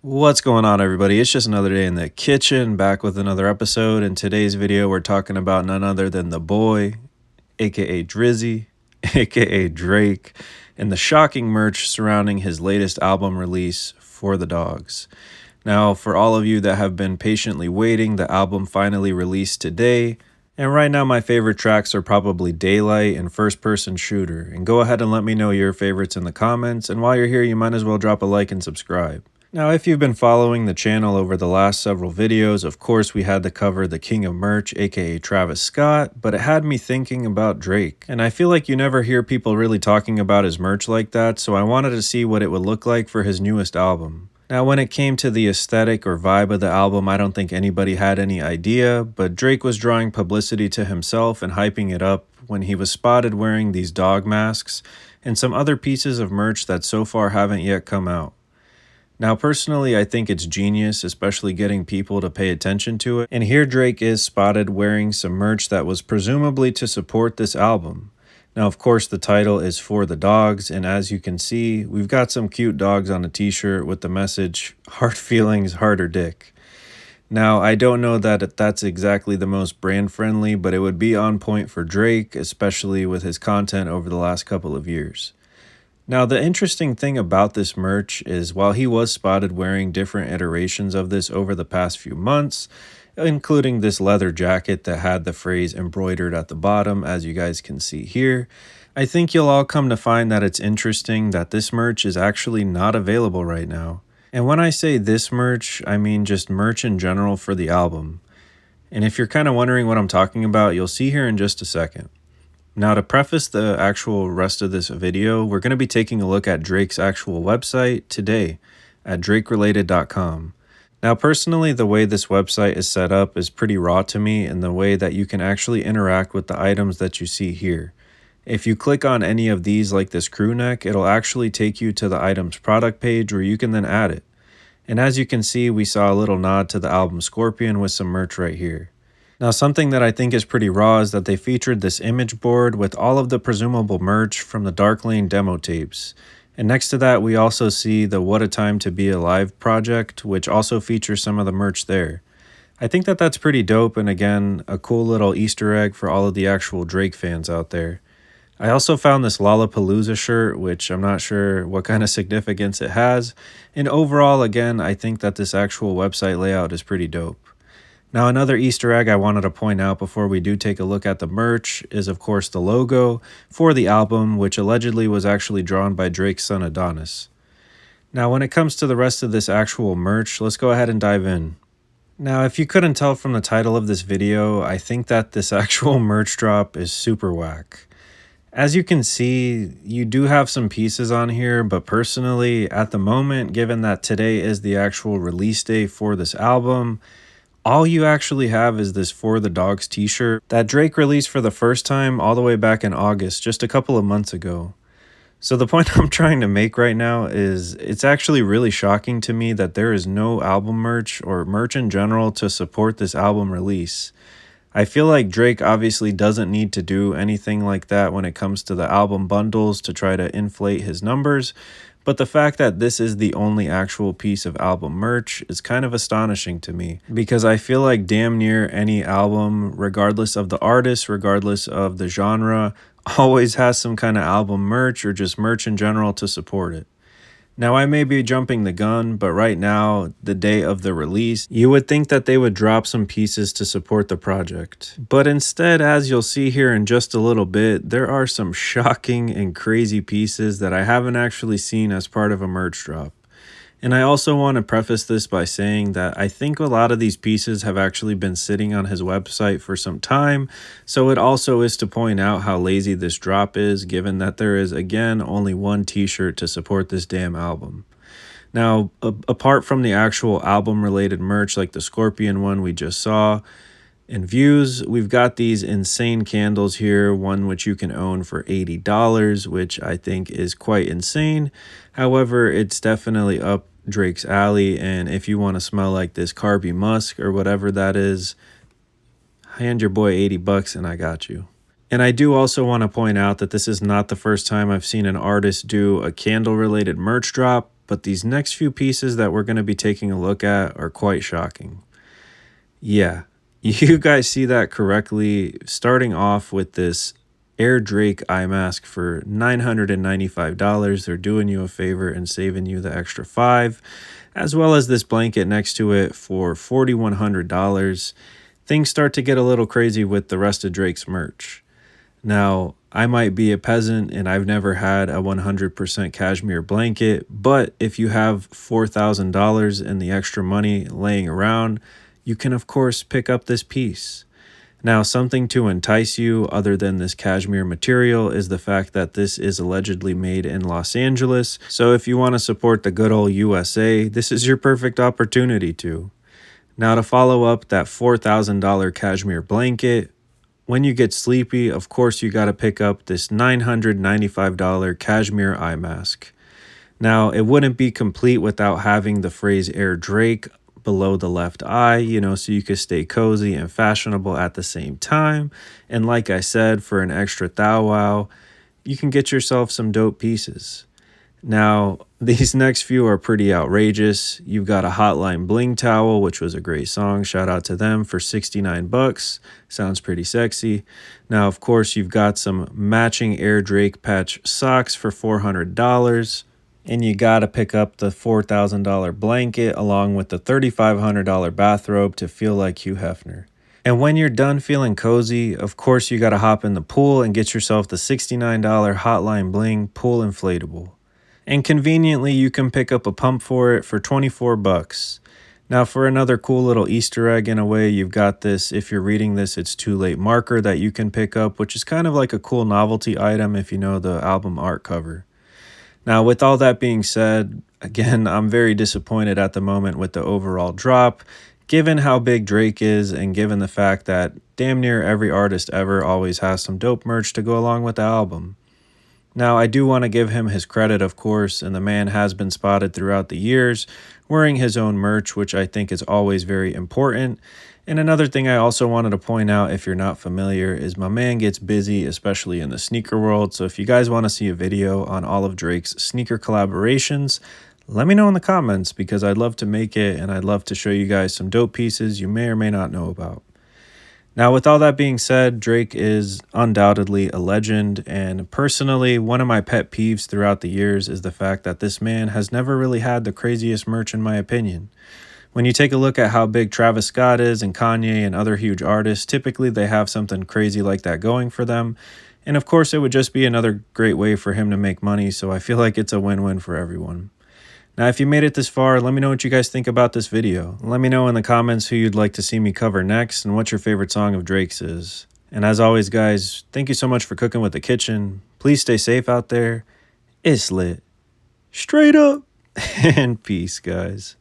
What's going on, everybody? It's just another day in the kitchen, back with another episode. In today's video, we're talking about none other than the boy, aka Drizzy, aka Drake, and the shocking merch surrounding his latest album release, For the Dogs. Now, for all of you that have been patiently waiting, the album finally released today. And right now, my favorite tracks are probably Daylight and First Person Shooter. And go ahead and let me know your favorites in the comments. And while you're here, you might as well drop a like and subscribe. Now, if you've been following the channel over the last several videos, of course we had to cover the king of merch, aka Travis Scott, but it had me thinking about Drake. And I feel like you never hear people really talking about his merch like that, so I wanted to see what it would look like for his newest album. Now, when it came to the aesthetic or vibe of the album, I don't think anybody had any idea, but Drake was drawing publicity to himself and hyping it up when he was spotted wearing these dog masks and some other pieces of merch that so far haven't yet come out. Now, personally, I think it's genius, especially getting people to pay attention to it. And here Drake is spotted wearing some merch that was presumably to support this album. Now, of course, the title is For the Dogs, and as you can see, we've got some cute dogs on a t-shirt with the message, "Hard feelings, harder dick." Now, I don't know that that's exactly the most brand friendly, but it would be on point for Drake, especially with his content over the last couple of years. Now, the interesting thing about this merch is while he was spotted wearing different iterations of this over the past few months, including this leather jacket that had the phrase embroidered at the bottom, as you guys can see here, I think you'll all come to find that it's interesting that this merch is actually not available right now. And when I say this merch, I mean just merch in general for the album. And if you're kind of wondering what I'm talking about, you'll see here in just a second. Now, to preface the actual rest of this video, we're going to be taking a look at Drake's actual website today at drakerelated.com. Now, personally, the way this website is set up is pretty raw to me in the way that you can actually interact with the items that you see here. If you click on any of these like this crew neck, it'll actually take you to the item's product page where you can then add it. And as you can see, we saw a little nod to the album Scorpion with some merch right here. Now, something that I think is pretty raw is that they featured this image board with all of the presumable merch from the Dark Lane demo tapes. And next to that, we also see the What a Time to Be Alive project, which also features some of the merch there. I think that that's pretty dope, and again, a cool little Easter egg for all of the actual Drake fans out there. I also found this Lollapalooza shirt, which I'm not sure what kind of significance it has. And overall, again, I think that this actual website layout is pretty dope. Now, another Easter egg I wanted to point out before we do take a look at the merch is, of course, the logo for the album, which allegedly was actually drawn by Drake's son Adonis. Now, when it comes to the rest of this actual merch, let's go ahead and dive in. Now, if you couldn't tell from the title of this video, I think that this actual merch drop is super whack. As you can see, you do have some pieces on here, but personally, at the moment, given that today is the actual release date for this album, all you actually have is this For the Dogs t-shirt that Drake released for the first time all the way back in August, just a couple of months ago. So the point I'm trying to make right now is it's actually really shocking to me that there is no album merch or merch in general to support this album release. I feel like Drake obviously doesn't need to do anything like that when it comes to the album bundles to try to inflate his numbers, but the fact that this is the only actual piece of album merch is kind of astonishing to me, because I feel like damn near any album, regardless of the artist, regardless of the genre, always has some kind of album merch or just merch in general to support it. Now, I may be jumping the gun, but right now, the day of the release, you would think that they would drop some pieces to support the project. But instead, as you'll see here in just a little bit, there are some shocking and crazy pieces that I haven't actually seen as part of a merch drop. And I also want to preface this by saying that I think a lot of these pieces have actually been sitting on his website for some time, so it also is to point out how lazy this drop is, given that there is, again, only one t-shirt to support this damn album. Now, apart from the actual album-related merch like the Scorpion one we just saw, in views, we've got these insane candles here, one which you can own for $80, which I think is quite insane. However, it's definitely up Drake's alley, and if you want to smell like this carby musk or whatever that is, hand your boy $80 and I got you. And I do also want to point out that this is not the first time I've seen an artist do a candle related merch drop, but these next few pieces that we're going to be taking a look at are quite shocking. Yeah, you guys see that correctly. Starting off with this Air Drake eye mask for $995. They're doing you a favor and saving you the extra $5, as well as this blanket next to it for $4,100. Things start to get a little crazy with the rest of Drake's merch. Now, I might be a peasant and I've never had a 100% cashmere blanket, but if you have $4,000 and the extra money laying around, you can of course pick up this piece. Now, something to entice you other than this cashmere material is the fact that this is allegedly made in Los Angeles. So if you want to support the good old USA, this is your perfect opportunity to. Now, to follow up that $4,000 cashmere blanket, when you get sleepy, of course you got to pick up this $995 cashmere eye mask. Now, it wouldn't be complete without having the phrase Air Drake below the left eye, so you could stay cozy and fashionable at the same time. And like I said, for an extra thou wow, you can get yourself some dope pieces. Now, these next few are pretty outrageous. You've got a Hotline Bling towel, which was a great song. Shout out to them for $69. Sounds pretty sexy. Now, of course, you've got some matching Air Drake patch socks for $400. And you got to pick up the $4,000 blanket along with the $3,500 bathrobe to feel like Hugh Hefner. And when you're done feeling cozy, of course, you got to hop in the pool and get yourself the $69 Hotline Bling pool inflatable. And conveniently, you can pick up a pump for it for $24. Now, for another cool little Easter egg in a way, you've got this, if you're reading this, It's Too Late marker that you can pick up, which is kind of like a cool novelty item if you know the album art cover. Now, with all that being said, again, I'm very disappointed at the moment with the overall drop, given how big Drake is and given the fact that damn near every artist ever always has some dope merch to go along with the album. Now, I do want to give him his credit, of course, and the man has been spotted throughout the years wearing his own merch, which I think is always very important. And another thing I also wanted to point out, if you're not familiar, is my man gets busy, especially in the sneaker world. So if you guys want to see a video on all of Drake's sneaker collaborations, let me know in the comments because I'd love to make it and I'd love to show you guys some dope pieces you may or may not know about. Now, with all that being said, Drake is undoubtedly a legend, and personally, one of my pet peeves throughout the years is the fact that this man has never really had the craziest merch in my opinion. When you take a look at how big Travis Scott is and Kanye and other huge artists, typically they have something crazy like that going for them. And of course, it would just be another great way for him to make money, so I feel like it's a win-win for everyone. Now, if you made it this far, let me know what you guys think about this video. Let me know in the comments who you'd like to see me cover next and what your favorite song of Drake's is. And as always, guys, thank you so much for cooking with the kitchen. Please stay safe out there. It's lit. Straight up. And peace, guys.